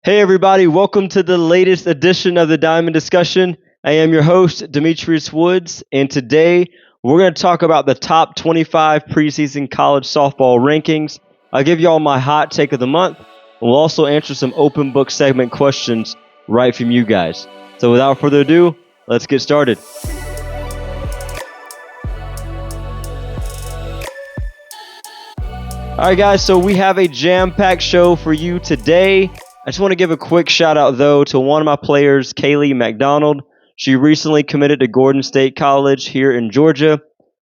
Hey, everybody, welcome to the latest edition of the Diamond Discussion. I am your host, Demetrius Woods, and today we're going to talk about the top 25 preseason college softball rankings. I'll give you all my hot take of the month, and we'll also answer some open book segment questions right from you guys. So, without further ado, let's get started. All right, guys, so we have a jam-packed show for you today. I just want to give a quick shout out, though, to one of my players, Kaylee McDonald. She recently committed to Gordon State College here in Georgia.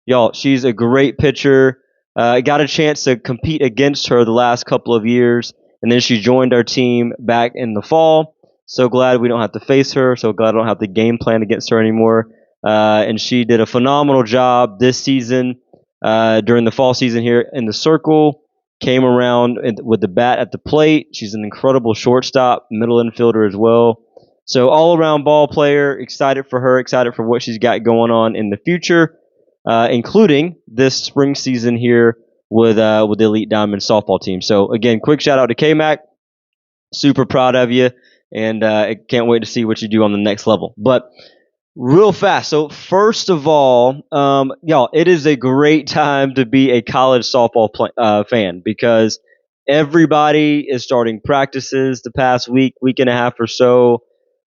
Y'all, she's a great pitcher. Got a chance to compete against her the last couple of years, and then she joined our team back in the fall. So glad we don't have to face her. So glad I don't have to game plan against her anymore. And she did a phenomenal job this season during the fall season here in the circle. Came around with the bat at the plate. She's an incredible shortstop, middle infielder as well. So all around ball player. Excited for her. Excited for what she's got going on in the future, including this spring season here with the Elite Diamond softball team. So again, quick shout out to K-Mac. Super proud of you, and I can't wait to see what you do on the next level. But real fast. So first of all, y'all, it is a great time to be a college softball fan because everybody is starting practices the past week and a half or so.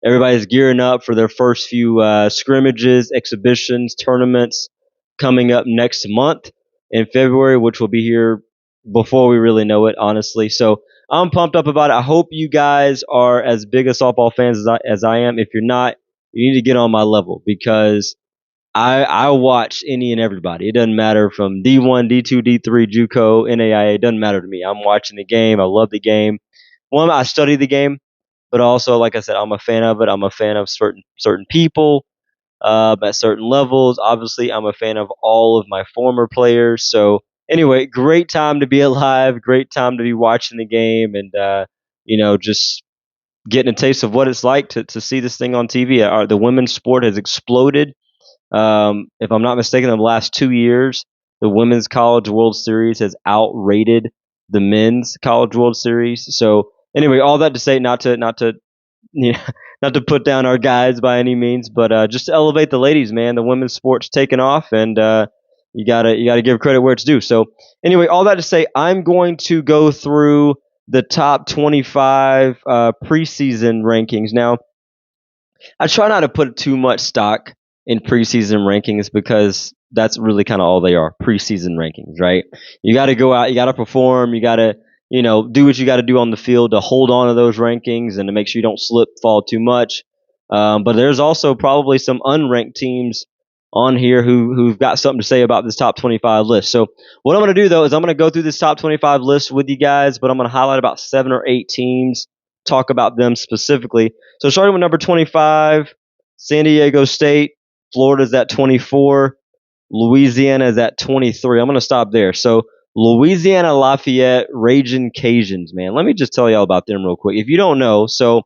Everybody's gearing up for their first few scrimmages, exhibitions, tournaments coming up next month in February, which will be here before we really know it, honestly. So I'm pumped up about it. I hope you guys are as big a softball fans as I am. If you're not, you need to get on my level because I watch any and everybody. It doesn't matter from D1, D2, D3, JUCO, NAIA. It doesn't matter to me. I'm watching the game. I love the game. One, I study the game, but also, like I said, I'm a fan of it. I'm a fan of certain people at certain levels. Obviously, I'm a fan of all of my former players. So anyway, great time to be alive. Great time to be watching the game, and just getting a taste of what it's like to see this thing on TV. The women's sport has exploded. If I'm not mistaken, in the last 2 years, the Women's College World Series has outrated the Men's College World Series. So anyway, all that to say, not to you know, not to put down our guys by any means, but just to elevate the ladies, man. The women's sport's taken off, and you gotta give credit where it's due. So anyway, all that to say, I'm going to go through the top 25 preseason rankings. Now, I try not to put too much stock in preseason rankings because that's really kind of all they are, preseason rankings, right? You got to go out, you got to perform, you got to, do what you got to do on the field to hold on to those rankings and to make sure you don't slip, fall too much. But there's also probably some unranked teams on here who've got something to say about this top 25 list. So what I'm going to do though is I'm going to go through this top 25 list with you guys, but I'm going to highlight about 7 or 8 teams, talk about them specifically. So starting with number 25, San Diego State. Florida's at 24. Louisiana is at 23. I'm going to stop there. So Louisiana Lafayette Raging Cajuns, man. Let me just tell y'all about them real quick. If you don't know, so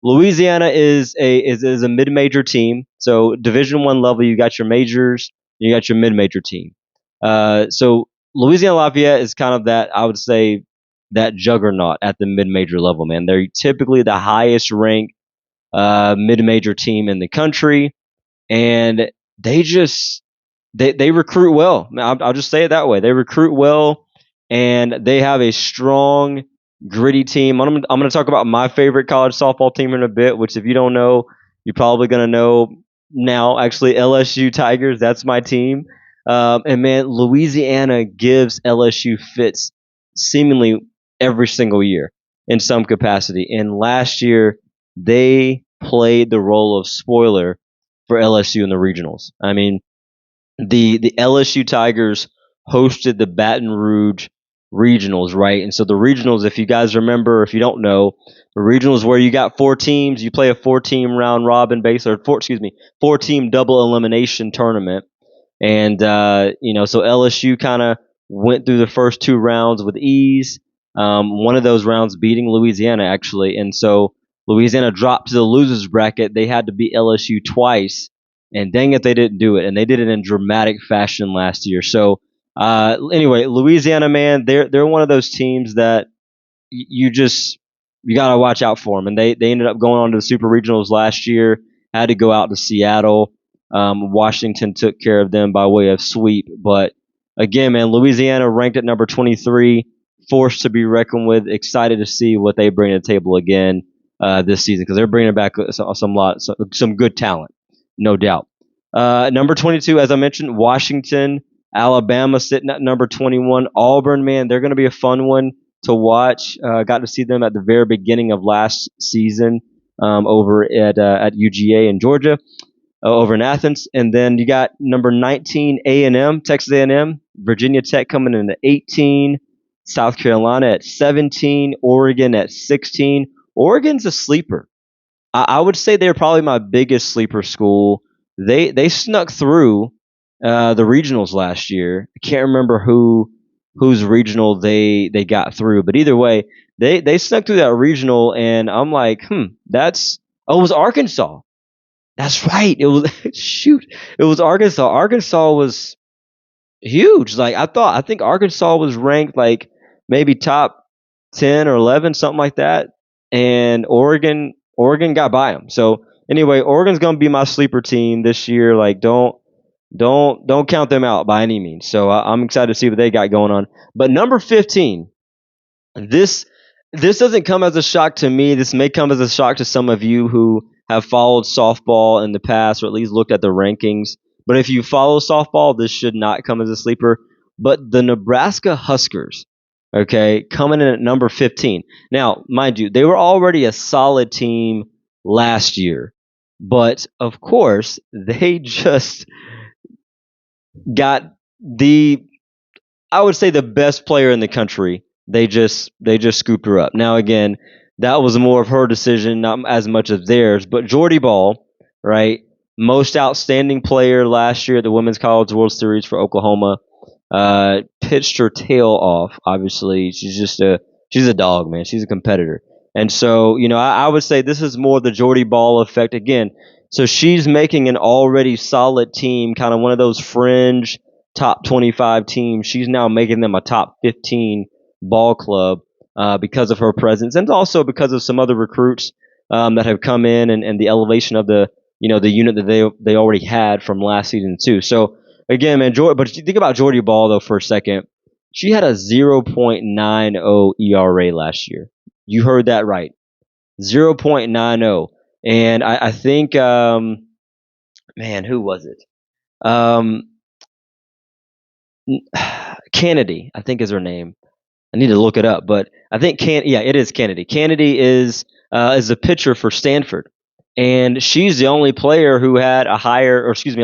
Louisiana is a mid-major team. So Division One level, you got your majors, you got your mid-major team. So Louisiana Lafayette is kind of that, I would say, that juggernaut at the mid-major level, man. They're typically the highest ranked mid-major team in the country, and they recruit well. I'll just say it that way. They recruit well, and they have a strong, gritty team. I'm gonna talk about my favorite college softball team in a bit, which if you don't know, you're probably gonna know now. Actually, LSU Tigers. That's my team. And man, Louisiana gives LSU fits seemingly every single year in some capacity. And last year, they played the role of spoiler for LSU in the regionals. I mean, the LSU Tigers hosted the Baton Rouge regionals, right? And so the regionals, if you guys remember, if you don't know, the regionals where you got 4 teams, you play a 4-team round robin base, or 4-team double elimination tournament. And so LSU kind of went through the first 2 rounds with ease. One of those rounds beating Louisiana, actually. And so Louisiana dropped to the losers bracket. They had to beat LSU twice, and dang it, they didn't do it. And they did it in dramatic fashion last year. So anyway, Louisiana, man, they're one of those teams that you just you got to watch out for them. And they ended up going on to the Super Regionals last year. Had to go out to Seattle. Washington took care of them by way of sweep. But again, man, Louisiana ranked at number 23, forced to be reckoned with. Excited to see what they bring to the table again this season because they're bringing back some good talent, no doubt. Number 22, as I mentioned, Washington. Alabama sitting at number 21. Auburn, man, they're going to be a fun one to watch. Got to see them at the very beginning of last season over at UGA in Georgia, over in Athens, and then you got number 19 A&M, Texas A&M, Virginia Tech coming in at 18, South Carolina at 17, Oregon at 16. Oregon's a sleeper. I would say they're probably my biggest sleeper school. They snuck through the regionals last year. I can't remember whose regional they got through, but either way, they snuck through that regional, and I'm like, that's it was Arkansas. That's right. It was shoot, it was Arkansas. Arkansas was huge. Like I think Arkansas was ranked like maybe top 10 or 11, something like that, and Oregon got by them. So anyway, Oregon's gonna be my sleeper team this year. Like don't count them out by any means. So I'm excited to see what they got going on. But number 15, this this doesn't come as a shock to me. This may come as a shock to some of you who have followed softball in the past or at least looked at the rankings. But if you follow softball, this should not come as a sleeper. But the Nebraska Huskers, okay, coming in at number 15. Now, mind you, they were already a solid team last year. But of course, they just got the I would say the best player in the country. They just scooped her up. Now again, that was more of her decision, not as much of theirs. But Jordy Ball, right, most outstanding player last year at the Women's College World Series for Oklahoma, pitched her tail off. Obviously, she's a dog, man. She's a competitor, and so I would say this is more the Jordy Ball effect again. So she's making an already solid team, kind of one of those fringe top 25 teams. She's now making them a top 15 ball club because of her presence, and also because of some other recruits that have come in, and the elevation of the unit that they already had from last season too. So again, man, but you think about Jordy Ball though for a second. She had a 0.90 ERA last year. You heard that right, 0.90. And I think, man, who was it? Um, Kennedy, I think is her name. I need to look it up, but I think yeah, it is Kennedy. Kennedy is a pitcher for Stanford, and she's the only player who had a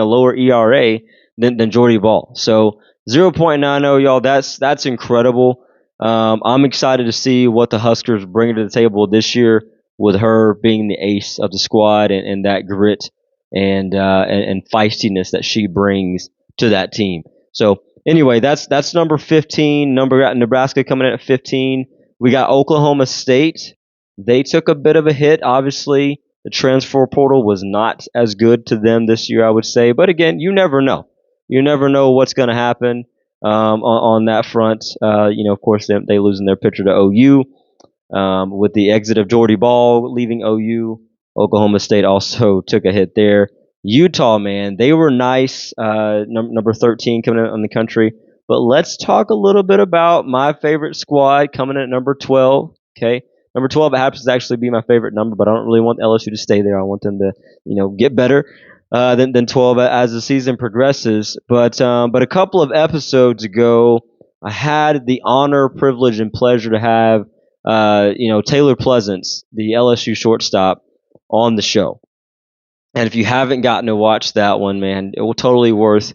lower ERA than Jordy Ball. So 0.90, y'all. That's incredible. I'm excited to see what the Huskers bring to the table this year with her being the ace of the squad, and that grit and feistiness that she brings to that team. So anyway, that's number 15. Nebraska coming in at 15. We got Oklahoma State. They took a bit of a hit. Obviously, the transfer portal was not as good to them this year, I would say. But again, you never know. You never know what's going to happen on that front. Of course, they losing their pitcher to OU with the exit of Jordy Ball leaving OU. Oklahoma State also took a hit there. Utah, man, they were nice. Number 13 coming in on the country. But let's talk a little bit about my favorite squad coming in at number 12. Okay, number 12 happens to actually be my favorite number, but I don't really want LSU to stay there. I want them to, get better than 12 as the season progresses. But a couple of episodes ago, I had the honor, privilege, and pleasure to have Taylor Pleasance, the LSU shortstop, on the show. And if you haven't gotten to watch that one, man, it will totally worth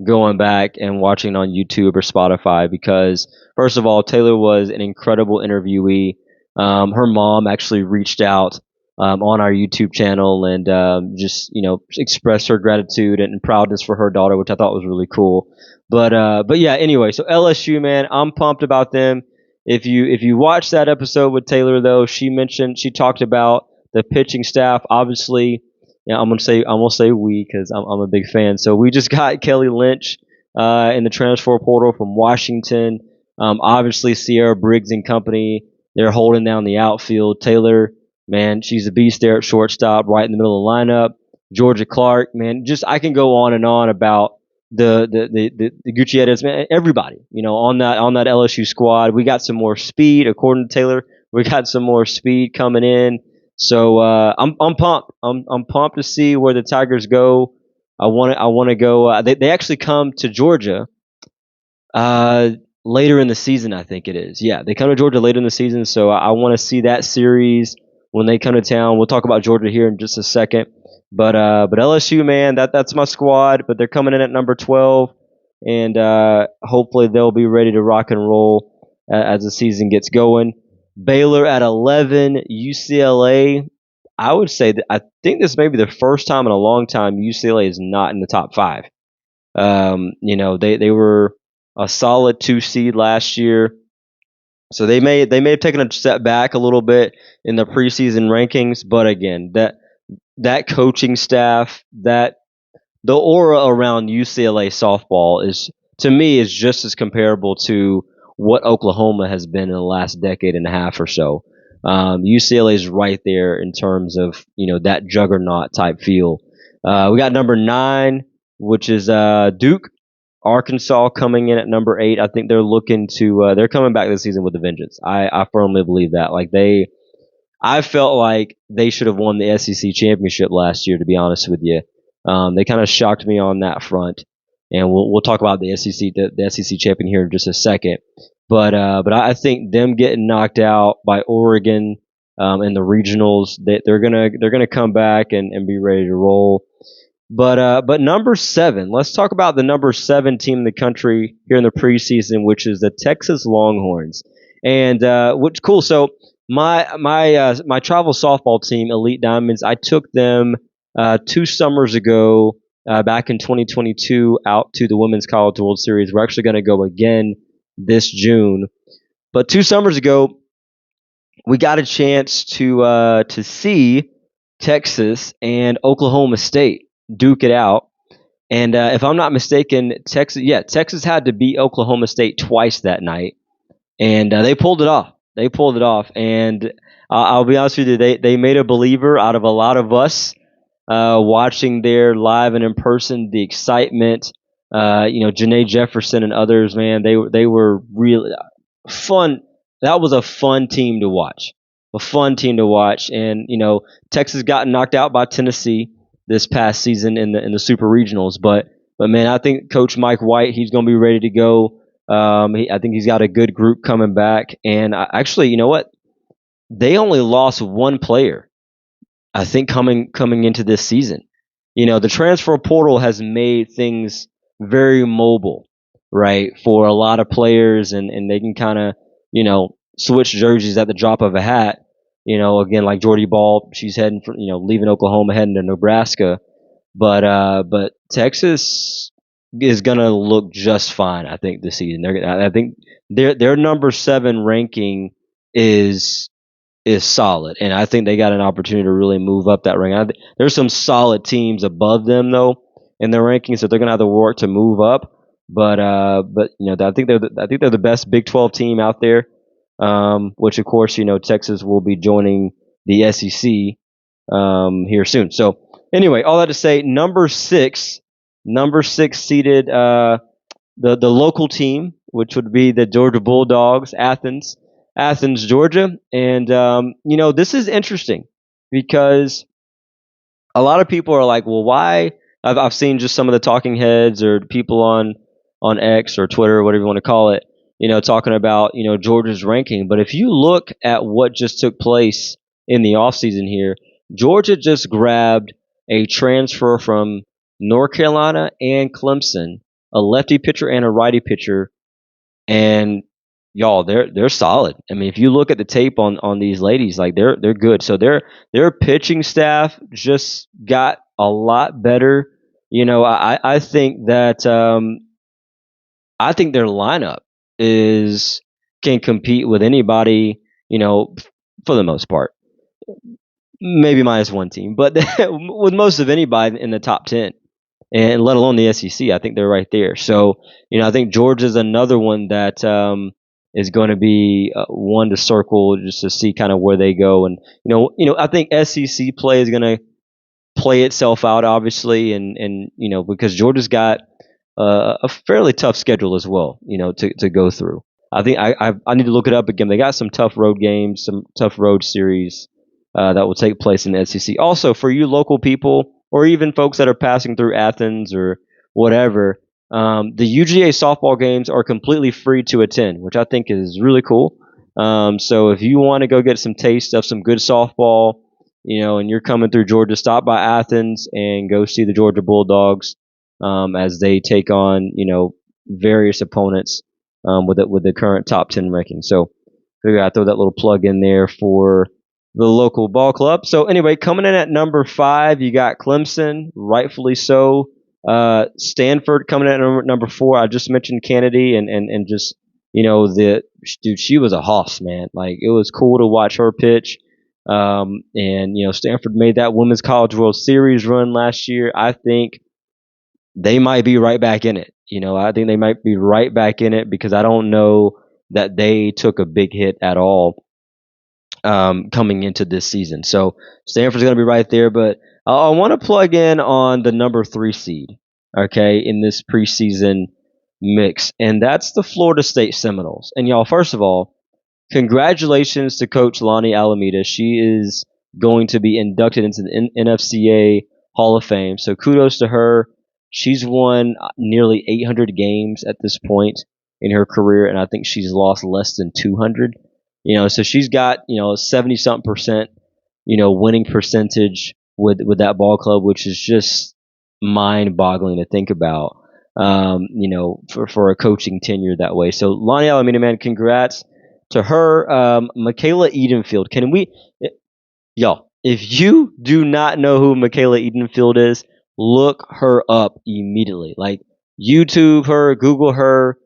going back and watching on YouTube or Spotify because, first of all, Taylor was an incredible interviewee. Her mom actually reached out on our YouTube channel and just expressed her gratitude and proudness for her daughter, which I thought was really cool. But yeah, anyway, so LSU, man, I'm pumped about them. If you watch that episode with Taylor though, she talked about the pitching staff. Obviously, yeah, I'm gonna say we because I'm a big fan. So we just got Kelly Lynch in the transfer portal from Washington. Obviously, Sierra Briggs and company They're holding down the outfield. Taylor, man, she's a beast there at shortstop, right in the middle of the lineup. Georgia Clark, man, just I can go on and on about the Gutierrez, man, everybody, on that LSU squad. We got some more speed, according to Taylor. We got some more speed coming in. So I'm pumped. I'm pumped to see where the Tigers go. I want to go. They actually come to Georgia uh, later in the season, I think it is. Yeah, they come to Georgia later in the season, so I want to see that series when they come to town. We'll talk about Georgia here in just a second, but LSU, man, that's my squad. But they're coming in at number 12, and hopefully they'll be ready to rock and roll as the season gets going. Baylor at 11, UCLA. I would say that I think this may be the first time in a long time UCLA is not in the top five. They were a solid 2 seed last year, so they may have taken a step back a little bit in the preseason rankings. But again, that coaching staff, that the aura around UCLA softball is, to me, is just as comparable to what Oklahoma has been in the last decade and a half or so. UCLA is right there in terms of that juggernaut type feel. We got number 9, which is Duke. Arkansas coming in at number 8. I think they're looking to they're coming back this season with a vengeance. I firmly believe that. I felt like they should have won the SEC championship last year. To be honest with you, they kind of shocked me on that front, and we'll talk about the SEC champion here in just a second. But I think them getting knocked out by Oregon in the regionals, they're gonna come back and be ready to roll. But number 7, let's talk about the number 7 team in the country here in the preseason, which is the Texas Longhorns. And which cool. So my travel softball team, Elite Diamonds, I took them 2 summers ago, back in 2022, out to the Women's College World Series. We're actually going to go again this June. But 2 summers ago, we got a chance to see Texas and Oklahoma State duke it out. And if I'm not mistaken, Texas had to beat Oklahoma State twice that night, and they pulled it off. They pulled it off, and I'll be honest with you, they made a believer out of a lot of us watching there live and in person. The excitement, Janae Jefferson and others, man, they were really fun. That was a fun team to watch. A fun team to watch, and Texas got knocked out by Tennessee this past season in the Super Regionals, but man, I think Coach Mike White, he's going to be ready to go. I think he's got a good group coming back, and actually, you know what? They only lost one player, I think, coming into this season. The transfer portal has made things very mobile, right, for a lot of players, and they can kind of, switch jerseys at the drop of a hat. Again, like Jordy Ball, she's heading for, leaving Oklahoma, heading to Nebraska. But Texas is gonna look just fine, I think, this season. I think their number 7 ranking is solid, and I think they got an opportunity to really move up that rank. There's some solid teams above them though in their rankings, so they're gonna have to work to move up. But I think they're the best Big 12 team out there. Which of course, Texas will be joining the SEC here soon. So anyway, all that to say, number 6 seeded the local team, which would be the Georgia Bulldogs, Athens, Georgia. And this is interesting because a lot of people are like, well, why? I've seen just some of the talking heads or people on X or Twitter or whatever you want to call it, talking about, Georgia's ranking. But if you look at what just took place in the offseason here, Georgia just grabbed a transfer from North Carolina and Clemson, a lefty pitcher and a righty pitcher, and y'all, they're solid. I mean, if you look at the tape on these ladies, like they're good. So their pitching staff just got a lot better. I think that I think their lineup can compete with anybody, for the most part. Maybe minus one team, but with most of anybody in the top 10, and let alone the SEC, I think they're right there. So, I think Georgia's another one that is going to be one to circle just to see kind of where they go. And I think SEC play is going to play itself out, obviously, and because Georgia's got a fairly tough schedule as well, to go through. I think I need to look it up again. They got some tough road games, some tough road series that will take place in the SEC. Also, for you local people or even folks that are passing through Athens or whatever, the UGA softball games are completely free to attend, which I think is really cool. So if you want to go get some taste of some good softball, and you're coming through Georgia, stop by Athens and go see the Georgia Bulldogs as they take on, various opponents with the current top 10 ranking. So figure I'd throw that little plug in there for the local ball club. So anyway, coming in at number 5, you got Clemson, rightfully so. Stanford coming in at number 4. I just mentioned Kennedy and just the dude. She was a hoss, man. Like, it was cool to watch her pitch. And Stanford made that Women's College World Series run last year. I think they might be right back in it. I think they might be right back in it because I don't know that they took a big hit at all coming into this season. So Stanford's going to be right there, but I want to plug in on the number 3 seed, okay, in this preseason mix, and that's the Florida State Seminoles. And y'all, first of all, congratulations to Coach Lonnie Alameda. She is going to be inducted into the NFCA Hall of Fame. So kudos to her. She's won nearly 800 games at this point in her career, and I think she's lost less than 200. So she's got 70-something percent winning percentage with that ball club, which is just mind-boggling to think about. For a coaching tenure that way. So Lonnie Alameda, man, congrats to her. Michaela Edenfield. Y'all, if you do not know who Michaela Edenfield is, look her up immediately. Like, YouTube her, Google her,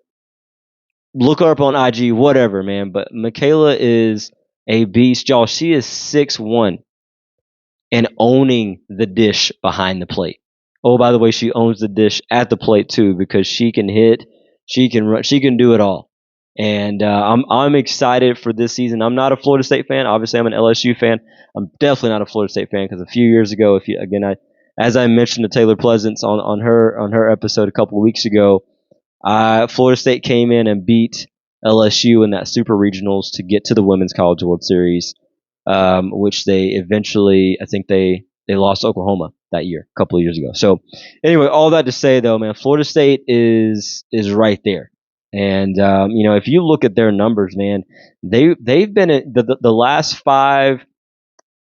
look her up on IG, whatever, man. But Michaela is a beast, y'all. She is 6'1" and owning the dish behind the plate. Oh, by the way, she owns the dish at the plate too, because she can hit, she can run, she can do it all. And I'm excited for this season. I'm not a Florida State fan. Obviously, I'm an LSU fan. I'm definitely not a Florida State fan because a few years ago, as I mentioned to Taylor Pleasance on her episode a couple of weeks ago, Florida State came in and beat LSU in that Super Regionals to get to the Women's College World Series, which they eventually, I think they lost to Oklahoma that year, a couple of years ago. So anyway, all that to say though, man, Florida State is right there. And if you look at their numbers, man, they've been at the last 5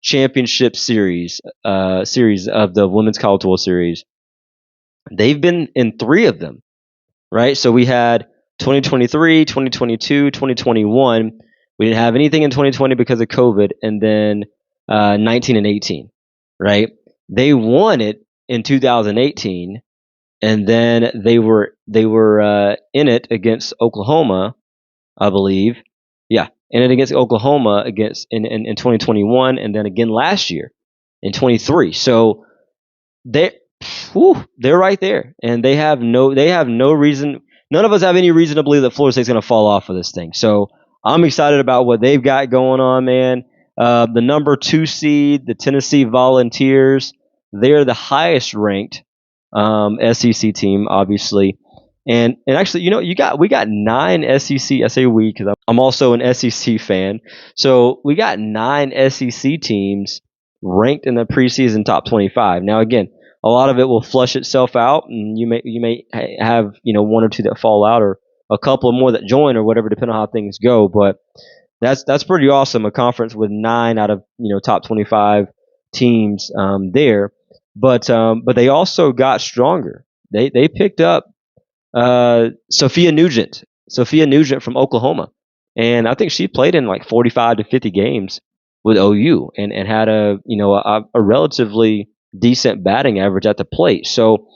championship series of the Women's College World Series. They've been in 3 of them, right? So we had 2023, 2022, 2021. We didn't have anything in 2020 because of COVID, and then 19 and 18, right? They won it in 2018, and then they were in it against Oklahoma, I believe. Yeah, in it against Oklahoma in 2021, and then again last year in 23. So they're right there, and they have no reason. None of us have any reason to believe that Florida State's going to fall off of this thing. So I'm excited about what they've got going on, man. The number 2 seed, the Tennessee Volunteers, they're the highest ranked SEC team, obviously. And actually, we got 9 SEC. I say we because I'm also an SEC fan. So we got 9 SEC teams ranked in the preseason top 25. Now, again, a lot of it will flush itself out, and you may have 1 or 2 that fall out, or a couple more that join, or whatever, depending on how things go. But that's pretty awesome. A conference with 9 out of top 25 teams there. But they also got stronger. They picked up Sophia Nugent from Oklahoma, and I think she played in like 45 to 50 games with OU and had a relatively decent batting average at the plate. So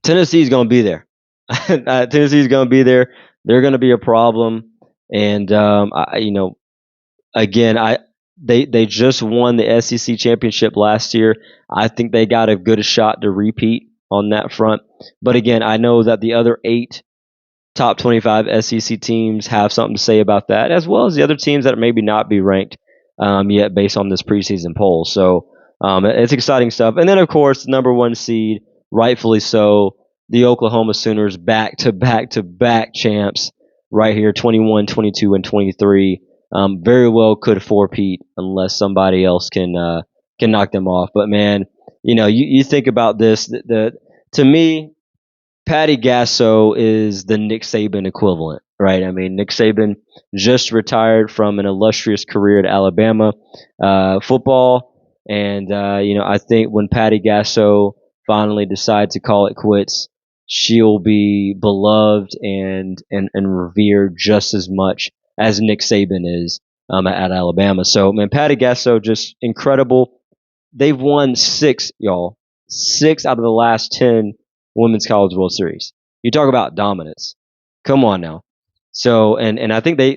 Tennessee's going to be there. Tennessee's going to be there. They're going to be a problem. And they just won the SEC championship last year. I think they got a good shot to repeat on that front. But again, I know that the other 8 top 25 SEC teams have something to say about that, as well as the other teams that maybe not be ranked yet based on this preseason poll. So it's exciting stuff. And then, of course, the number one seed, rightfully so, the Oklahoma Sooners back to back to back champs right here, 21, 22, and 23. Very well could four-peat unless somebody else can knock them off. But man, you think about this. To me, Patty Gasso is the Nick Saban equivalent, right? I mean, Nick Saban just retired from an illustrious career at Alabama football, and I think when Patty Gasso finally decides to call it quits, she'll be beloved and revered just as much as Nick Saban is at Alabama. So, man, Patty Gasso just incredible. They've won six, y'all, six out of the last 10 Women's College World Series. You talk about dominance. Come on now. So, and I think they've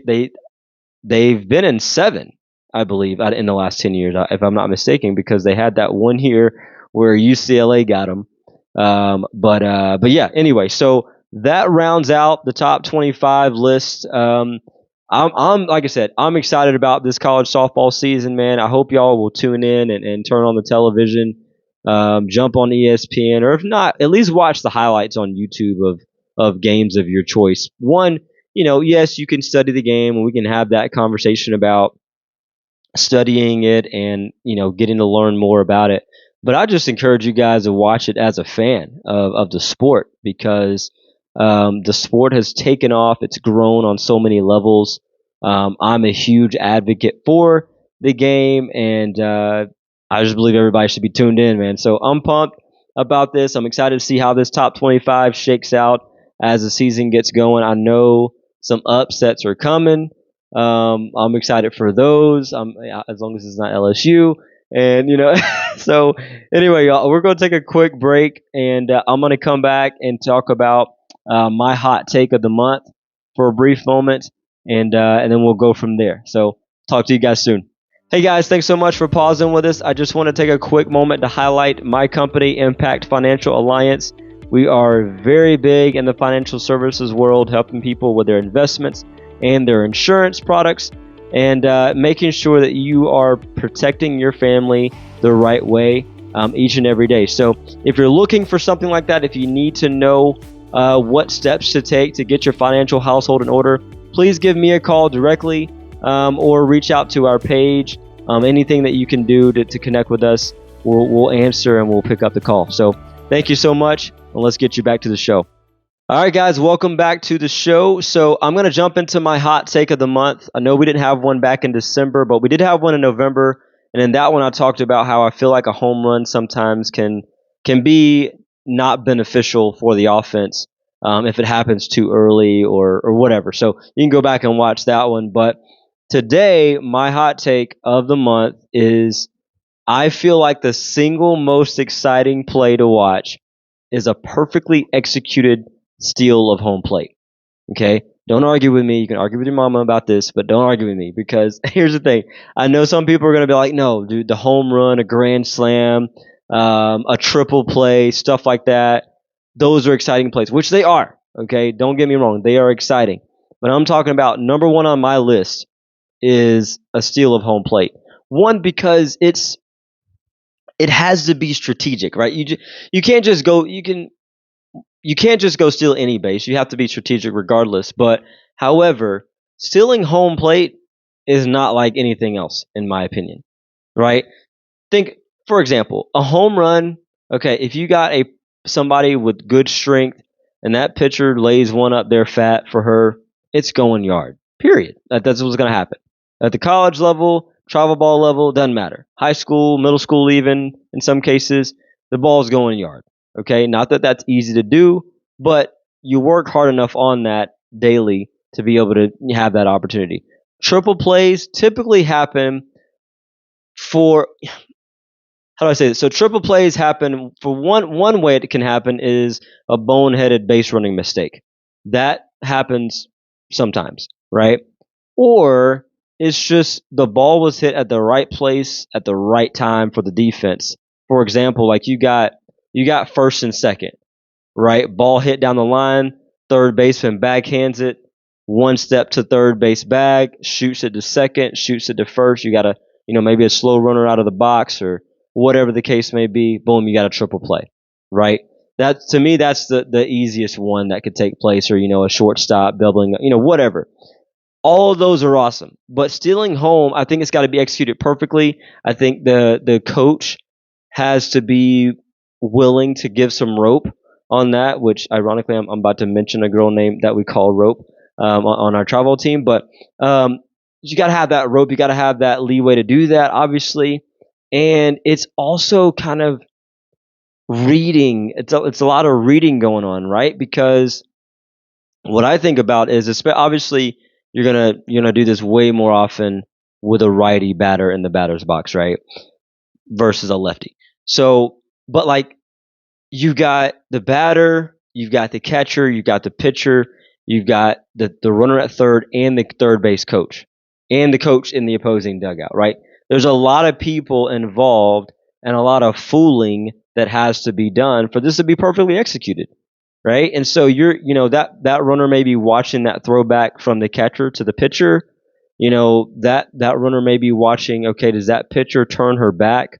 been in seven, I believe, in the last 10 years, if I'm not mistaken, because they had that one year where UCLA got them. But yeah, anyway, so that rounds out the top 25 list. I'm like I said, I'm excited about this college softball season, man. I hope y'all will tune in and turn on the television, jump on ESPN, or if not, at least watch the highlights on YouTube of games of your choice. One, yes, you can study the game, and we can have that conversation about studying it and getting to learn more about it. But I just encourage you guys to watch it as a fan of the sport, because the sport has taken off. It's grown on so many levels. I'm a huge advocate for the game, and I just believe everybody should be tuned in, man. So I'm pumped about this. I'm excited to see how this top 25 shakes out as the season gets going. I know some upsets are coming. I'm excited for those. As long as it's not LSU, and so anyway, y'all, we're gonna take a quick break, and I'm gonna come back and talk about my hot take of the month for a brief moment, and then we'll go from there. So talk to you guys soon. Hey guys, thanks so much for pausing with us. I just want to take a quick moment to highlight my company, Impact Financial Alliance. We are very big in the financial services world, helping people with their investments and their insurance products, and making sure that you are protecting your family the right way each and every day. So if you're looking for something like that, if you need to know what steps to take to get your financial household in order, please give me a call directly or reach out to our page. Anything that you can do to connect with us, we'll answer and we'll pick up the call. So thank you so much, and let's get you back to the show. All right, guys, welcome back to the show. So I'm going to jump into my hot take of the month. I know we didn't have one back in December, but we did have one in November. And in that one, I talked about how I feel like a home run sometimes can be not beneficial for the offense if it happens too early or whatever. So you can go back and watch that one. But today, my hot take of the month is I feel like the single most exciting play to watch is a perfectly executed steal of home plate. Okay? Don't argue with me. You can argue with your mama about this, but don't argue with me, because here's the thing. I know some people are going to be like, no, dude, the home run, a grand slam, a triple play, stuff like that. Those are exciting plays, which they are. Okay? Don't get me wrong. They are exciting. But I'm talking about number one on my list is a steal of home plate. One, because it has to be strategic, right? You can't just go you can't just go steal any base. You have to be strategic regardless. But however, stealing home plate is not like anything else, in my opinion. Right? Think, for example, a home run. Okay, if you got somebody with good strength and that pitcher lays one up there fat for her, it's going yard. Period. That's what's going to happen. At the college level, travel ball level, doesn't matter. High school, middle school, even in some cases, the ball's going yard. Okay, not that that's easy to do, but you work hard enough on that daily to be able to have that opportunity. Triple plays typically happen for, how do I say this? So triple plays happen for one way it can happen is a boneheaded base running mistake. That happens sometimes, right? Or it's just the ball was hit at the right place at the right time for the defense. For example, like you got first and second, right? Ball hit down the line. third baseman backhands it, one step to third base bag, shoots it to second, shoots it to first. You got a, maybe a slow runner out of the box or whatever the case may be. Boom, you got a triple play, right? That to me, that's the easiest one that could take place, or a shortstop doubling, whatever. All of those are awesome, but stealing home, I think it's got to be executed perfectly. I think the coach has to be willing to give some rope on that, which ironically I'm about to mention a girl name that we call Rope on our travel team. But you got to have that rope. You got to have that leeway to do that, obviously. And it's also kind of reading. It's a lot of reading going on, right? Because what I think about is, obviously, you're gonna do this way more often with a righty batter in the batter's box, right, versus a lefty. So, but like you've got the batter, you've got the catcher, you've got the pitcher, you've got the runner at third and the third base coach and the coach in the opposing dugout, right? There's a lot of people involved and a lot of fooling that has to be done for this to be perfectly executed, right? And so that runner may be watching that throwback from the catcher to the pitcher. That runner may be watching, okay, does that pitcher turn her back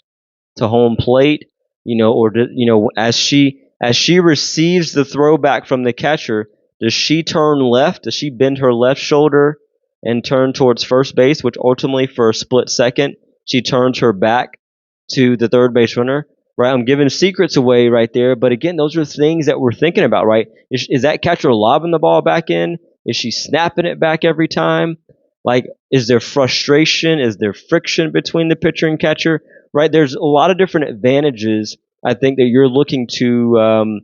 to home plate, or as she receives the throwback from the catcher, does she turn left? Does she bend her left shoulder and turn towards first base, which ultimately for a split second she turns her back to the third base runner? Right, I'm giving secrets away right there, but again, those are things that we're thinking about, right? Is that catcher lobbing the ball back in? Is she snapping it back every time? Like, is there frustration? Is there friction between the pitcher and catcher? Right? There's a lot of different advantages I think that you're looking to,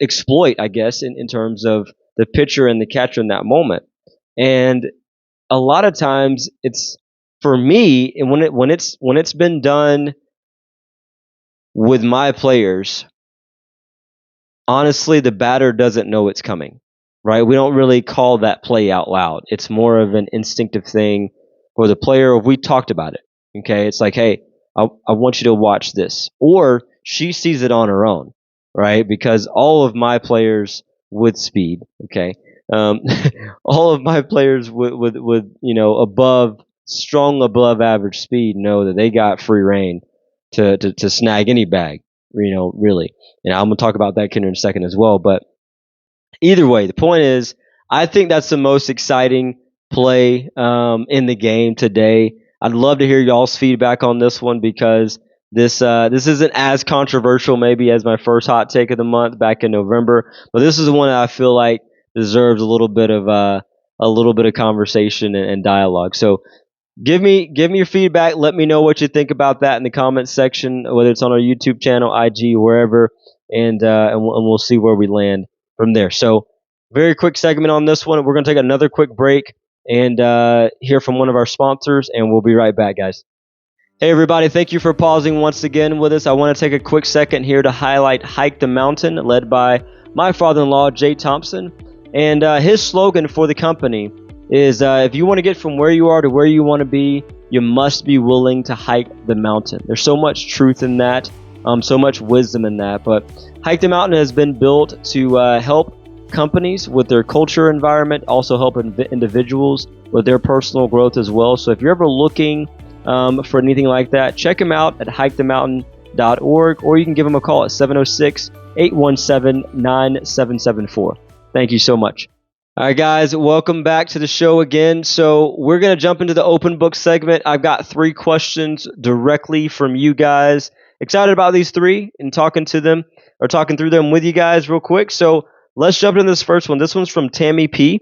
exploit, I guess, in terms of the pitcher and the catcher in that moment. And a lot of times, it's for me, and when it's been done with my players, honestly, the batter doesn't know it's coming, right? We don't really call that play out loud. It's more of an instinctive thing for the player. If we talked about it, okay, it's like, hey, I want you to watch this, or she sees it on her own, right? Because all of my players with speed, okay, um, all of my players with strong above average speed know that they got free reign to snag any bag, really. And I'm gonna talk about that in a second as well. But either way, the point is, I think that's the most exciting play in the game today. I'd love to hear y'all's feedback on this one because this isn't as controversial maybe as my first hot take of the month back in November, but this is one that I feel like deserves a little bit of conversation and dialogue. So give me your feedback. Let me know what you think about that in the comments section, whether it's on our YouTube channel, IG, wherever, and we'll see where we land from there. So, very quick segment on this one. We're going to take another quick break and hear from one of our sponsors, and we'll be right back, guys. Hey, everybody. Thank you for pausing once again with us. I want to take a quick second here to highlight Hike the Mountain, led by my father-in-law, Jay Thompson. And his slogan for the company is if you want to get from where you are to where you want to be, you must be willing to hike the mountain. There's so much truth in that, so much wisdom in that. But Hike the Mountain has been built to help companies with their culture environment, also help individuals with their personal growth as well. So if you're ever looking for anything like that, check them out at hikethemountain.org, or you can give them a call at 706-817-9774. Thank you so much. All right, guys, welcome back to the show again. So we're going to jump into the open book segment. I've got 3 questions directly from you guys. Excited about these 3 and talking through them with you guys real quick. So let's jump into this first one. This one's from Tammy P.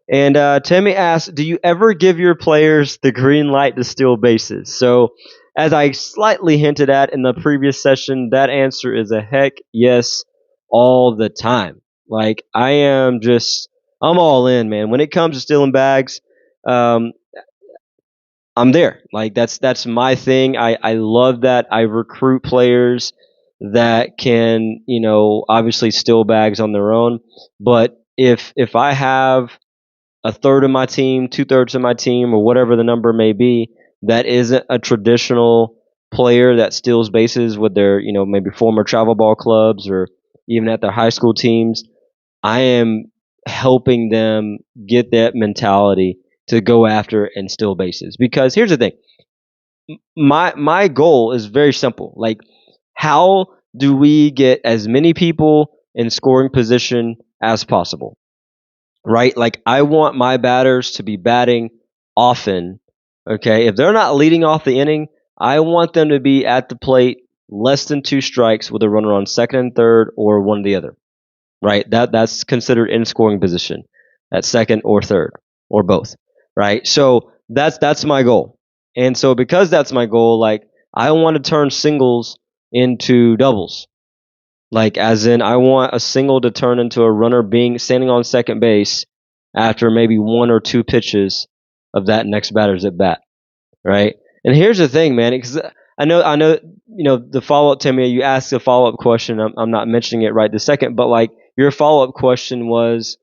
And Tammy asks, do you ever give your players the green light to steal bases? So as I slightly hinted at in the previous session, that answer is a heck yes all the time. Like, I'm all in, man. When it comes to stealing bags, I'm there. Like, that's my thing. I love that. I recruit players that can, obviously steal bags on their own. But if I have a third of my team, 2/3 of my team, or whatever the number may be, that isn't a traditional player that steals bases with their, maybe former travel ball clubs or even at their high school teams, I am helping them get that mentality to go after and steal bases. Because here's the thing, my goal is very simple. Like, how do we get as many people in scoring position as possible? Right? Like, I want my batters to be batting often. Okay, if they're not leading off the inning, I want them to be at the plate less than two strikes with a runner on second and third or one or the other. Right? That's considered in scoring position at second or third or both. Right? So that's my goal. And so because that's my goal, like, I want to turn singles into doubles. Like, as in, I want a single to turn into a runner being standing on second base after maybe one or two pitches of that next batter's at bat, right? And here's the thing, man, because I know, the follow up, Timmy. You asked a follow up question. I'm not mentioning it right this second, but like, your follow up question was,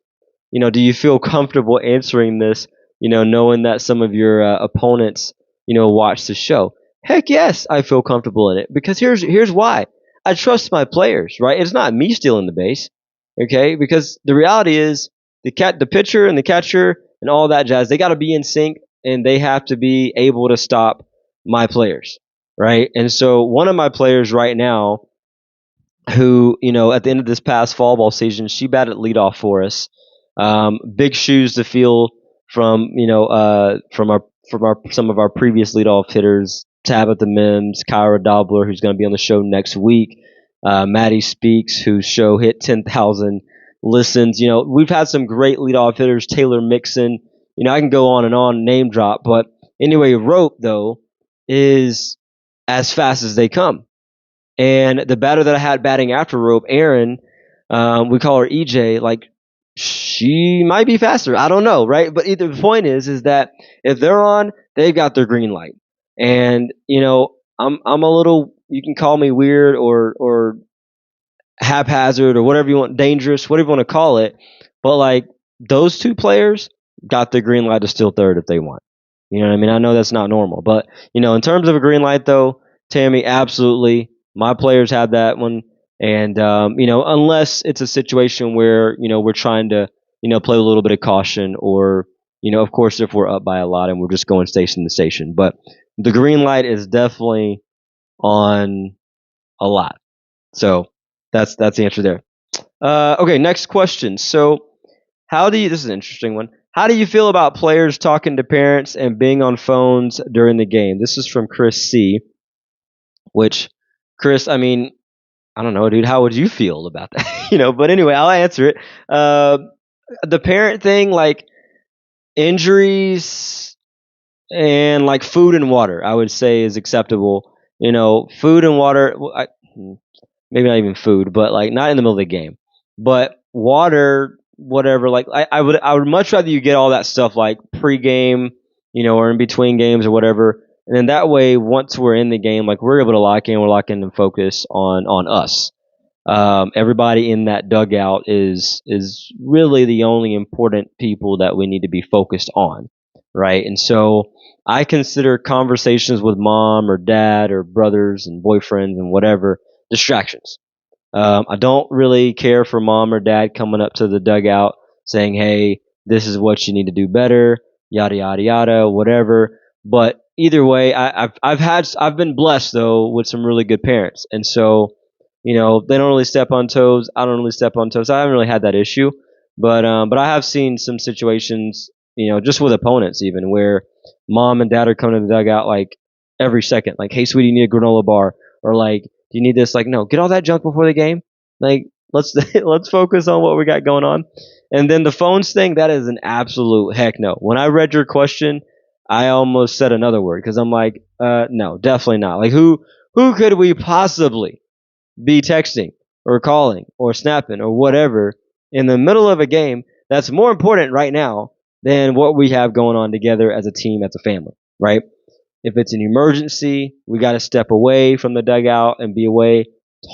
do you feel comfortable answering this? Knowing that some of your opponents, watch the show. Heck yes, I feel comfortable in it because here's why. I trust my players, right? It's not me stealing the base, okay? Because the reality is the pitcher and the catcher and all that jazz, they got to be in sync and they have to be able to stop my players, right? And so one of my players right now, who, at the end of this past fall ball season, she batted leadoff for us. Big shoes to fill from, from our some of our previous leadoff hitters, Tabitha Mims, Kyra Dobler, who's going to be on the show next week, Maddie Speaks, whose show hit 10,000 listens. We've had some great leadoff hitters, Taylor Mixon. I can go on and on, name drop, but anyway, Rope though is as fast as they come. And the batter that I had batting after Rope, Aaron, we call her EJ. Like, she might be faster. I don't know, right? But either the point is that if they're on, they've got their green light. And I'm a little. You can call me weird or haphazard or whatever you want, dangerous, whatever you want to call it. But like, those two players got the green light to steal third if they want. You know what I mean? I know that's not normal, but in terms of a green light though, Tammy, absolutely, my players have that one. And unless it's a situation where we're trying to play a little bit of caution, or of course if we're up by a lot and we're just going station to station. But the green light is definitely on a lot. So that's the answer there. Okay, next question. So, this is an interesting one. How do you feel about players talking to parents and being on phones during the game? This is from Chris C. Which, Chris, I mean, I don't know, dude. How would you feel about that? But anyway, I'll answer it. The parent thing, like, injuries and like food and water, I would say is acceptable. Food and water. Maybe not even food, but like not in the middle of the game. But water, whatever. Like, I would much rather you get all that stuff like pregame, or in between games or whatever. And then that way, once we're in the game, like, we're able to lock in and focus on us. Everybody in that dugout is really the only important people that we need to be focused on, right? And so I consider conversations with mom or dad or brothers and boyfriends and whatever distractions. I don't really care for mom or dad coming up to the dugout saying, "Hey, this is what you need to do better," yada yada yada, whatever. But either way, I've been blessed though with some really good parents, and so they don't really step on toes. I don't really step on toes. I haven't really had that issue, but I have seen some situations, just with opponents even, where mom and dad are coming to the dugout like every second, like, "Hey, sweetie, you need a granola bar," or like, "Do you need this?" Like, no, get all that junk before the game. Like, let's let's focus on what we got going on. And then the phones thing, that is an absolute heck no. When I read your question, I almost said another word because I'm like, no, definitely not. Like, who could we possibly be texting or calling or snapping or whatever in the middle of a game that's more important right now than what we have going on together as a team, as a family, right? If it's an emergency, we got to step away from the dugout and be away.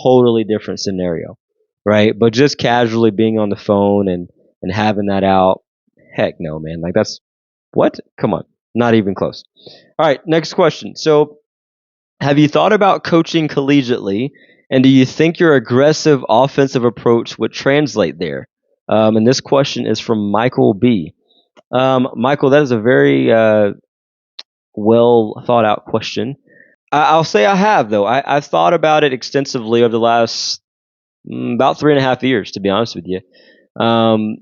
Totally different scenario, right? But just casually being on the phone and having that out, heck no, man. Like, that's what? Come on, not even close. All right, next question. So, have you thought about coaching collegiately, and do you think your aggressive offensive approach would translate there? And this question is from Michael B. Michael, that is a very well thought out question. I'll say I have, though. I've thought about it extensively over the last about 3.5 years, to be honest with you. And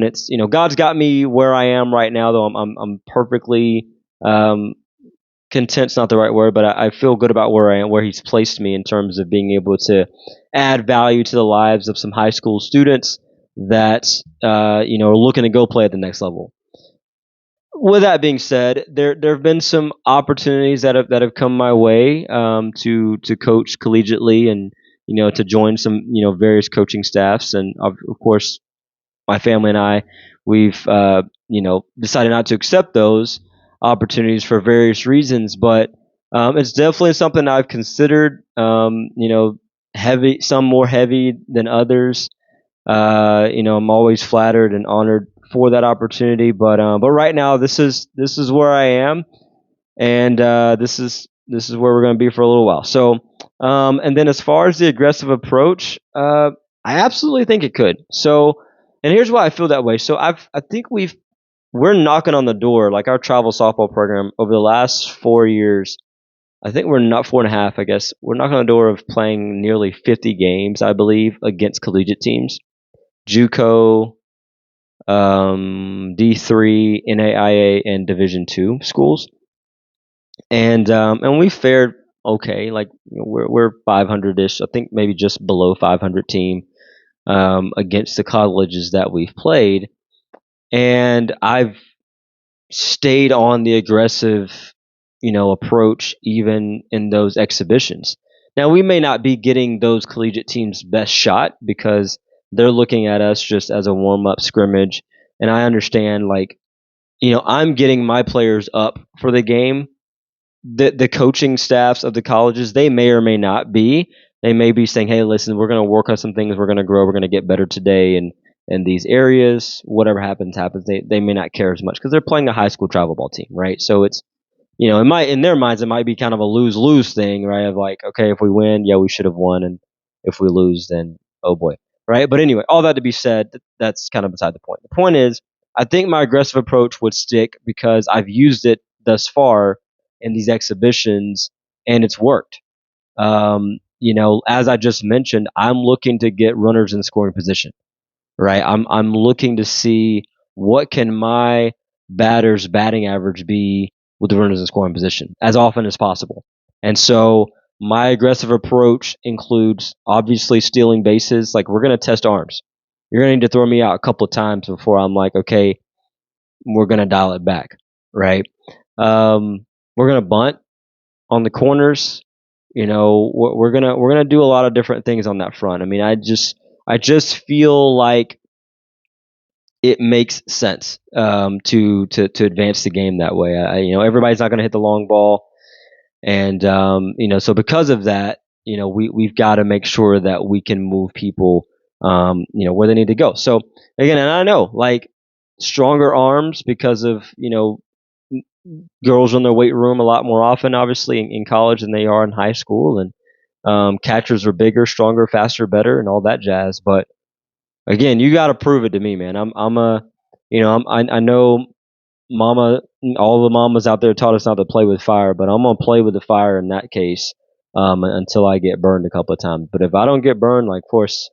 it's, God's got me where I am right now, though I'm perfectly um, content's not the right word, but I feel good about where I am, where He's placed me in terms of being able to add value to the lives of some high school students that are looking to go play at the next level. With that being said, there have been some opportunities that have come my way to coach collegiately and to join some various coaching staffs, and of course my family and I, we've decided not to accept those opportunities for various reasons, but it's definitely something I've considered. Heavy, some more heavy than others. I'm always flattered and honored for that opportunity, but right now this is where I am, and this is where we're going to be for a little while. So, and then as far as the aggressive approach, I absolutely think it could. So, and here's why I feel that way. So I think we're knocking on the door, like our travel softball program over the last 4 years. I think we're not 4.5. I guess we're knocking on the door of playing nearly 50 games, I believe, against collegiate teams, JUCO, D3, NAIA, and Division two schools, and we fared okay. Like we're 500ish, I think maybe just below 500 team against the colleges that we've played, and I've stayed on the aggressive, approach even in those exhibitions. Now we may not be getting those collegiate teams' best shot because they're looking at us just as a warm up scrimmage, and I understand like I'm getting my players up for the game. The coaching staffs of the colleges, they may or may not be. They may be saying, "Hey, listen, we're going to work on some things. We're going to grow. We're going to get better today, and in these areas, whatever happens, happens." They may not care as much because they're playing a high school travel ball team, right? So it's in their minds, it might be kind of a lose lose thing, right? Of like, okay, if we win, yeah, we should have won, and if we lose, then oh boy, right? But anyway, all that to be said, that's kind of beside the point. The point is, I think my aggressive approach would stick because I've used it thus far in these exhibitions, and it's worked. As I just mentioned, I'm looking to get runners in scoring position, right? I'm looking to see what can my batter's batting average be with the runners in scoring position as often as possible. And so my aggressive approach includes obviously stealing bases. Like we're going to test arms. You're going to need to throw me out a couple of times before I'm like, okay, we're going to dial it back, right? We're going to bunt on the corners. We're gonna do a lot of different things on that front. I mean, I just feel like it makes sense to advance the game that way. Everybody's not gonna hit the long ball, and so because of that, we've got to make sure that we can move people, where they need to go. So again, and I know like stronger arms because of girls in their weight room a lot more often, obviously in college than they are in high school, and catchers are bigger, stronger, faster, better, and all that jazz. But again, you got to prove it to me, man. I'm a, I know mama, all the mamas out there taught us not to play with fire, but I'm gonna play with the fire in that case until I get burned a couple of times. But if I don't get burned, like of course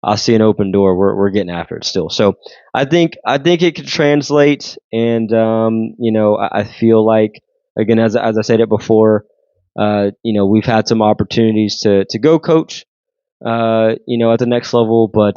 I see an open door. We're getting after it still. So I think it could translate, and I feel like again as I said it before, we've had some opportunities to go coach, at the next level, but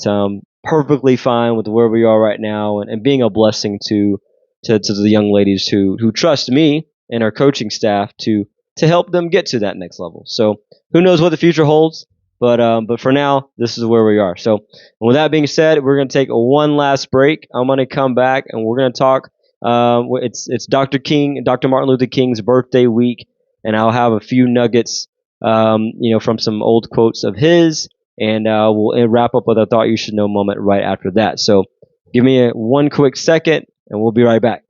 perfectly fine with where we are right now, and being a blessing to the young ladies who trust me and our coaching staff to help them get to that next level. So who knows what the future holds, but for now, this is where we are. So with that being said, we're going to take one last break. I'm going to come back and we're going to talk. It's Dr. Martin Luther King's birthday week, and I'll have a few nuggets, from some old quotes of his, and we'll wrap up with a thought you should know moment right after that. So give me one quick second, and we'll be right back.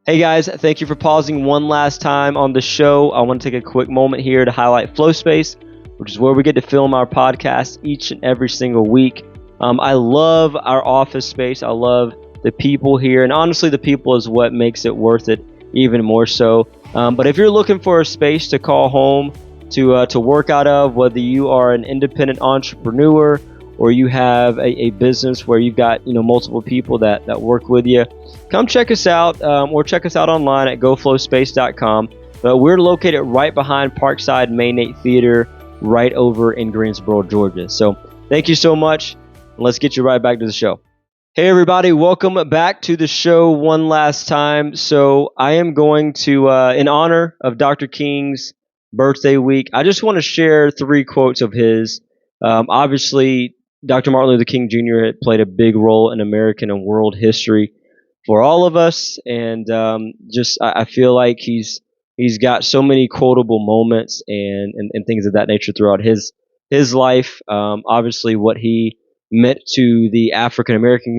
Hey guys, thank you for pausing one last time on the show. I want to take a quick moment here to highlight Flow Space, which is where we get to film our podcast each and every single week. I love our office space. I love the people here, and honestly, the people is what makes it worth it even more so. But if you're looking for a space to call home, to work out of, whether you are an independent entrepreneur or you have a business where you've got multiple people that work with you, come check us out, or check us out online at goflowspace.com. But we're located right behind Parkside Main 8 Theater, right over in Greensboro, Georgia. So thank you so much. Let's get you right back to the show. Hey, everybody, welcome back to the show one last time. So, I am going to, in honor of Dr. King's birthday week, I just want to share 3 quotes of his. Obviously, Dr. Martin Luther King Jr. had played a big role in American and world history for all of us, and I feel like he's got so many quotable moments and things of that nature throughout his life. Obviously, what he meant to the African American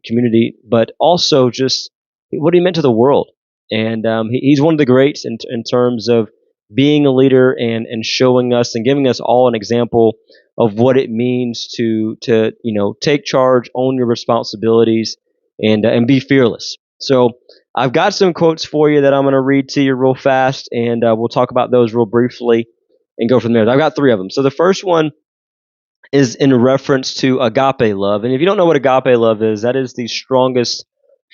community, but also just what he meant to the world. And he's one of the greats in terms of being a leader and showing us and giving us all an example of what it means to take charge, own your responsibilities, and be fearless. So I've got some quotes for you that I'm going to read to you real fast, and we'll talk about those real briefly and go from there. I've got 3 of them. So the first one is in reference to agape love. And if you don't know what agape love is, that is the strongest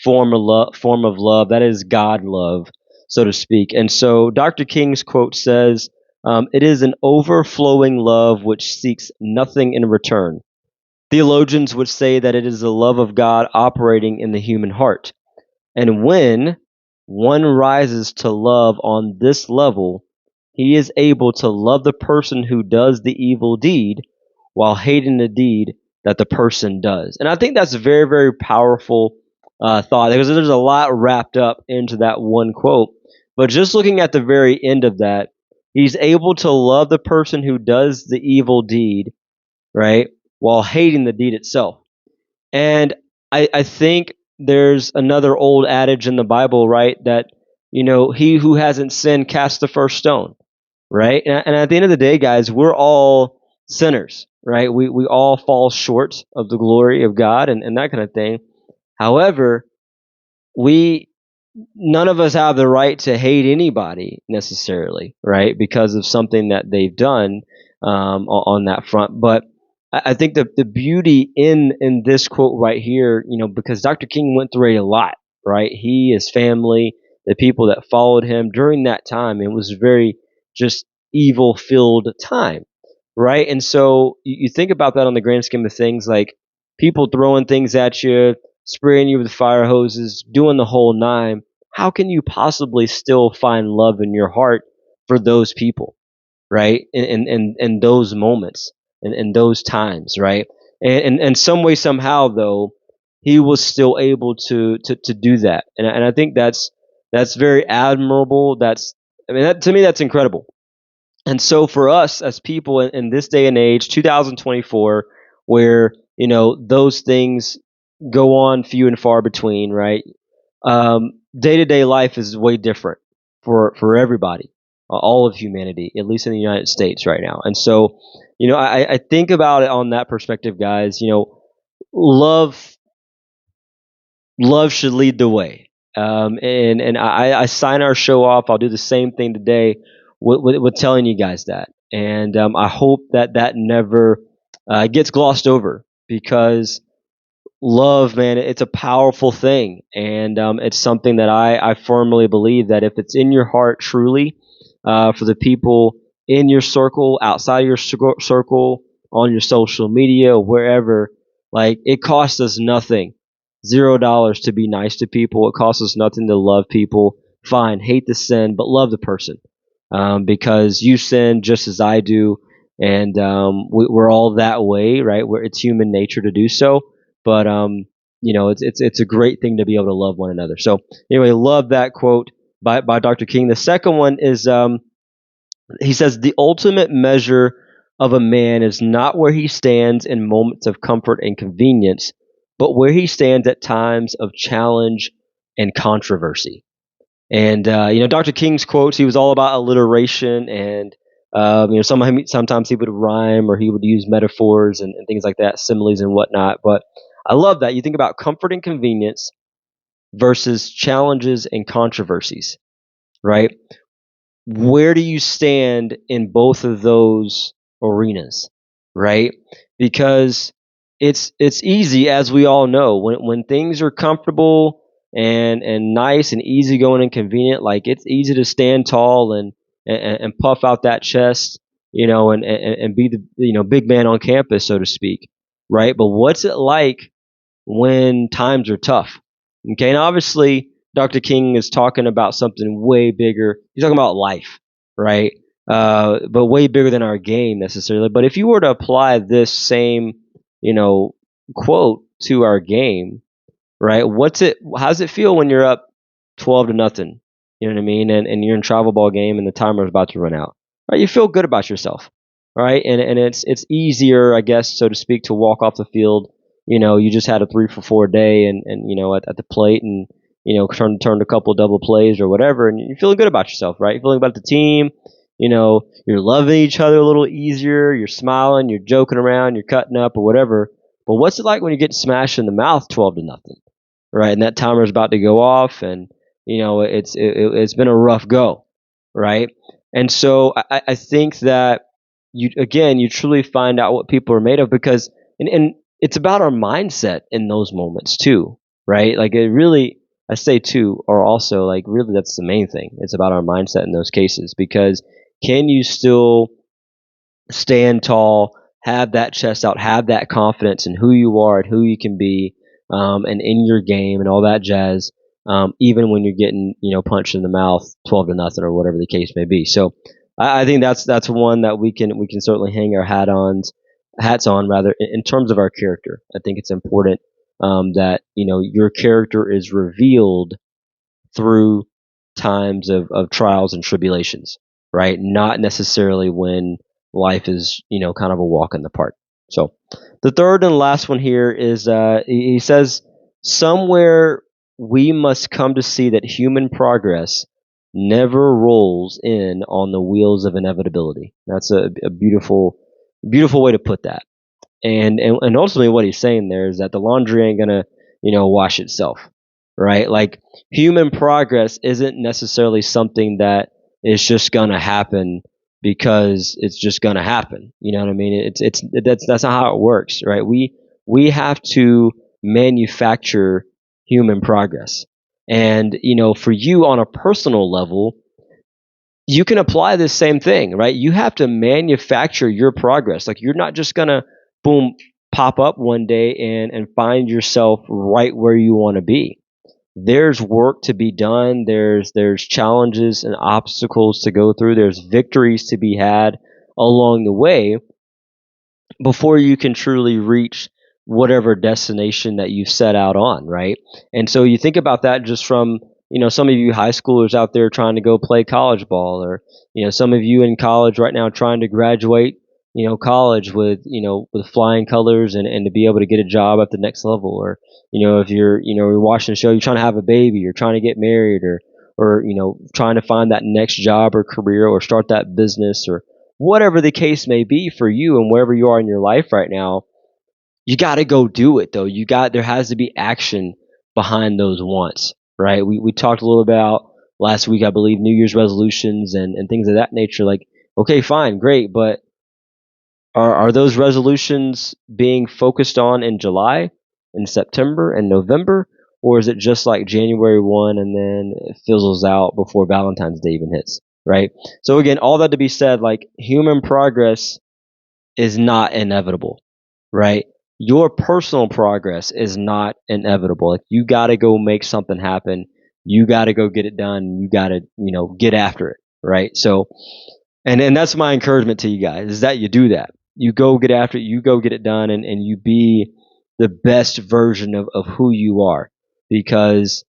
form of love. That is God love, so to speak. And so Dr. King's quote says, it is an overflowing love which seeks nothing in return. Theologians would say that it is the love of God operating in the human heart. And when one rises to love on this level, he is able to love the person who does the evil deed while hating the deed that the person does. And I think that's a very, very powerful thought, because there's a lot wrapped up into that one quote. But just looking at the very end of that, he's able to love the person who does the evil deed, right, while hating the deed itself. And I think there's another old adage in the Bible, right, that, he who hasn't sinned cast the first stone, right? And at the end of the day, guys, we're all sinners, right? We all fall short of the glory of God and that kind of thing. However, we none of us have the right to hate anybody necessarily, right? Because of something that they've done on that front. But I think the beauty in this quote right here, because Dr. King went through a lot, right? He, his family, the people that followed him during that time, it was very just evil filled time, right? And so you think about that on the grand scheme of things, like people throwing things at you, spraying you with fire hoses, doing the whole 9. How can you possibly still find love in your heart for those people, right? In those moments, in those times, right? And some way, somehow, though, he was still able to do that, and I think that's very admirable. To me, that's incredible. And so for us as people in this day and age, 2024, where those things go on few and far between, right? Day to day life is way different for everybody, all of humanity, at least in the United States right now. And so, I think about it on that perspective, guys. Love love should lead the way. And I sign our show off. I'll do the same thing today with telling you guys that. And I hope that never gets glossed over, because love, man, it's a powerful thing. And it's something that I firmly believe that if it's in your heart truly, for the people in your circle, outside of your circle, on your social media, wherever, like, it costs us nothing, $0 to be nice to people. It costs us nothing to love people. Fine, hate the sin, but love the person, because you sin just as I do, and we're all that way, right? Where it's human nature to do so, but it's a great thing to be able to love one another. So anyway, love that quote by Dr. King. The second one is, he says, the ultimate measure of a man is not where he stands in moments of comfort and convenience, but where he stands at times of challenge and controversy. And Dr. King's quotes, he was all about alliteration and Sometimes he would rhyme or he would use metaphors and things like that, similes and whatnot. But I love that. You think about comfort and convenience versus challenges and controversies, right? Where do you stand in both of those arenas, right? Because it's easy, as we all know, when things are comfortable and nice and easygoing and convenient, like it's easy to stand tall and puff out that chest, and be the big man on campus, so to speak, right? But what's it like when times are tough? Okay, and obviously Dr. King is talking about something way bigger. He's talking about life, right? But way bigger than our game necessarily. But if you were to apply this same, you know, quote to our game, right? How does it feel when you're up 12-0? You know what I mean? And you're in travel ball game and the timer is about to run out. Right? You feel good about yourself, right? And it's easier, I guess, so to speak, to walk off the field. You just had a 3 for 4 day and at the plate and turned a couple double plays or whatever, and you're feeling good about yourself, right? You're feeling about the team. You're loving each other a little easier. You're smiling, you're joking around, you're cutting up or whatever. But what's it like when you get smashed in the mouth 12-0? Right? And that timer is about to go off, and it's been a rough go, right? And so I think that you truly find out what people are made of, because and it's about our mindset in those moments too, right? Like it really, I say too, or also like really that's the main thing. It's about our mindset in those cases, because can you still stand tall, have that chest out, have that confidence in who you are and who you can be, and in your game and all that jazz, even when you're getting punched in the mouth 12-0 or whatever the case may be. So I think that's one that we can certainly hang our hats on rather in terms of our character. I think it's important that your character is revealed through times of trials and tribulations, right? Not necessarily when life is, kind of a walk in the park. So the third and last one here is he says, somewhere we must come to see that human progress never rolls in on the wheels of inevitability. That's a beautiful way to put that. And ultimately what he's saying there is that the laundry ain't gonna wash itself, right? Like human progress isn't necessarily something that is just gonna happen because it's just gonna happen. You know what I mean? That's not how it works, right? We have to manufacture human progress. And for you on a personal level, you can apply this same thing, right? You have to manufacture your progress. Like you're not just gonna boom pop up one day and find yourself right where you want to be. There's work to be done. There's challenges and obstacles to go through. There's victories to be had along the way before you can truly reach whatever destination that you've set out on, right? And so you think about that just from, some of you high schoolers out there trying to go play college ball, or, some of you in college right now trying to graduate, college with flying colors and to be able to get a job at the next level, or, if you're watching the show, you're trying to have a baby, you're trying to get married, or, trying to find that next job or career or start that business, or whatever the case may be for you and wherever you are in your life right now, you got to go do it though. There has to be action behind those wants, right? We talked a little about last week, I believe, New Year's resolutions and things of that nature. Like, okay, fine, great, but are those resolutions being focused on in July, in September, and November? Or is it just like January 1 and then it fizzles out before Valentine's Day even hits, right? So, again, all that to be said, like human progress is not inevitable, right? Your personal progress is not inevitable. Like you got to go make something happen. You got to go get it done. You got to, get after it, right? So, and that's my encouragement to you guys, is that you do that. You go get after it, you go get it done, and you be the best version of who you are. Because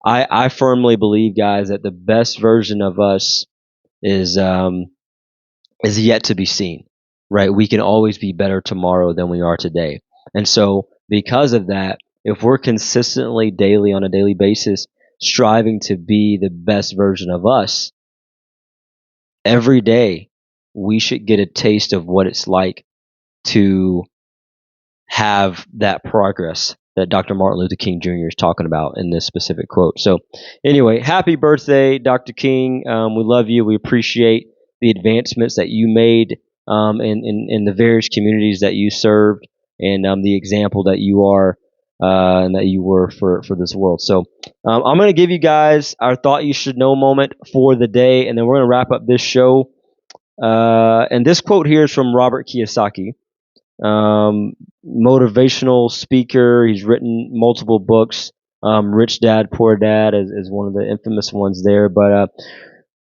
I firmly believe, guys, that the best version of us is um is yet to be seen, right? We can always be better tomorrow than we are today. And so because of that, if we're consistently daily on a daily basis striving to be the best version of us every day, we should get a taste of what it's like to have that progress that Dr. Martin Luther King Jr. is talking about in this specific quote. So, anyway, happy birthday, Dr. King. We love you. We appreciate the advancements that you made in the various communities that you served, and the example that you are and that you were for this world. So, I'm going to give you guys our thought you should know moment for the day, and then we're going to wrap up this show. And this quote here is from Robert Kiyosaki, motivational speaker. He's written multiple books. Rich Dad, Poor Dad is one of the infamous ones there. But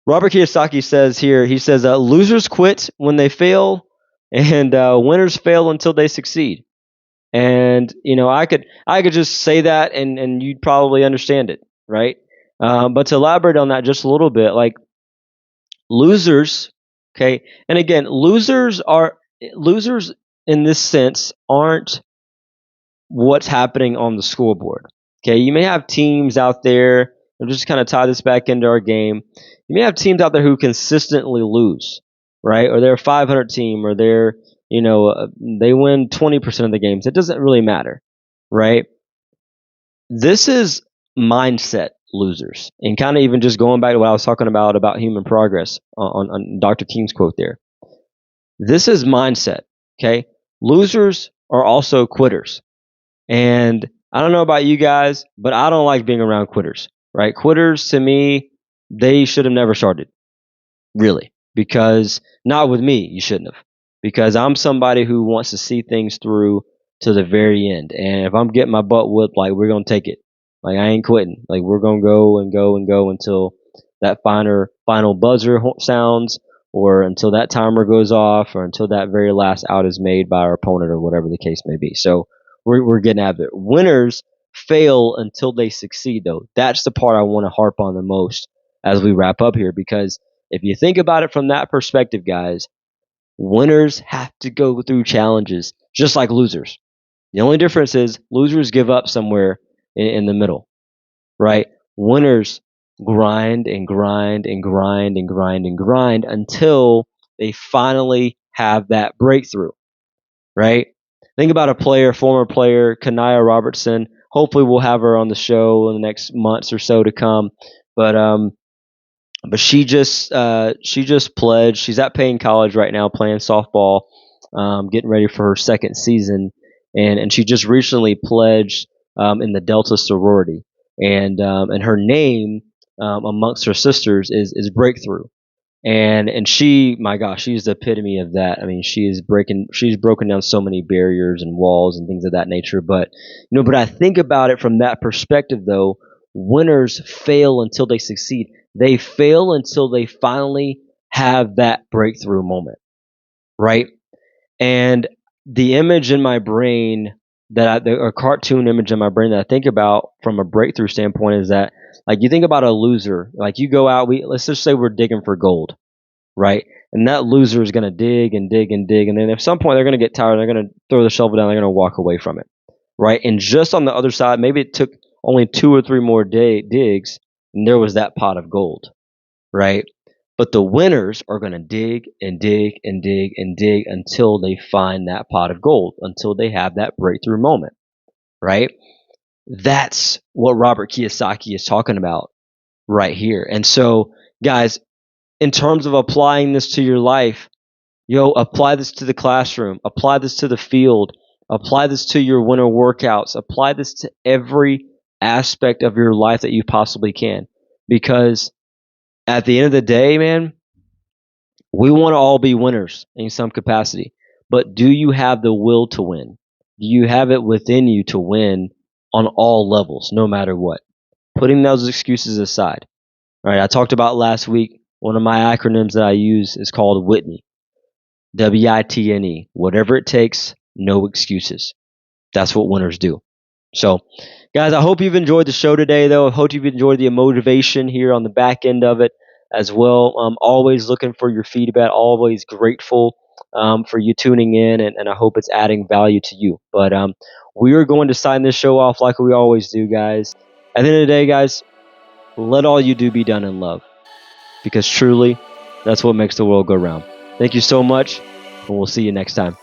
Robert Kiyosaki says here, he says, losers quit when they fail, and winners fail until they succeed. And I could just say that, and you'd probably understand it, right? But to elaborate on that just a little bit, like losers, okay, and again, losers in this sense aren't what's happening on the scoreboard. Okay, you may have teams out there, and just kind of tie this back into our game. You may have teams out there who consistently lose, right? Or they're a 500 team, or they're, they win 20% of the games. It doesn't really matter, right? This is mindset losers. And kind of even just going back to what I was talking about human progress on Dr. King's quote there. This is mindset, okay? Losers are also quitters. And I don't know about you guys, but I don't like being around quitters, right? Quitters, to me, they should have never started, really. Because, not with me, you shouldn't have. Because I'm somebody who wants to see things through to the very end. And if I'm getting my butt whipped, like, we're going to take it. Like, I ain't quitting. Like, we're going to go and go and go until that final buzzer sounds, or until that timer goes off, or until that very last out is made by our opponent, or whatever the case may be. So we're getting after it. Winners fail until they succeed, though. That's the part I want to harp on the most as we wrap up here, because if you think about it from that perspective, guys, winners have to go through challenges just like losers. The only difference is losers give up somewhere in the middle, right? Winners grind and grind and grind and grind and grind until they finally have that breakthrough, right? Think about a former player, Kanaya Robertson. Hopefully we'll have her on the show in the next months or so to come. But she just pledged. She's at Payne College right now playing softball, getting ready for her second season, and she just recently pledged in the Delta sorority, and her name amongst her sisters is Breakthrough. And she, my gosh, she's the epitome of that. I mean, she's broken down so many barriers and walls and things of that nature. But but I think about it from that perspective, though. Winners fail until they succeed. They fail until they finally have that breakthrough moment, right? And the image in my brain a cartoon image in my brain that I think about from a breakthrough standpoint is that, like, you think about a loser. Like, you go out, let's just say we're digging for gold, right? And that loser is going to dig and dig and dig, and then at some point they're going to get tired. They're going to throw the shovel down. They're going to walk away from it, right? And just on the other side, maybe it took only 2 or 3 more digs, and there was that pot of gold, right? But the winners are going to dig and dig and dig and dig until they find that pot of gold, until they have that breakthrough moment, right? That's what Robert Kiyosaki is talking about right here. And so, guys, in terms of applying this to your life, apply this to the classroom, apply this to the field, apply this to your winter workouts, apply this to every aspect of your life that you possibly can. Because at the end of the day, man, we want to all be winners in some capacity. But do you have the will to win? Do you have it within you to win on all levels, no matter what? Putting those excuses aside. All right, I talked about last week, one of my acronyms that I use is called Whitney. WITNE. Whatever it takes, no excuses. That's what winners do. So, guys, I hope you've enjoyed the show today, though. I hope you've enjoyed the motivation here on the back end of it as well. I'm always looking for your feedback, always grateful for you tuning in, and I hope it's adding value to you. But we are going to sign this show off like we always do, guys. At the end of the day, guys, let all you do be done in love, because truly, that's what makes the world go round. Thank you so much, and we'll see you next time.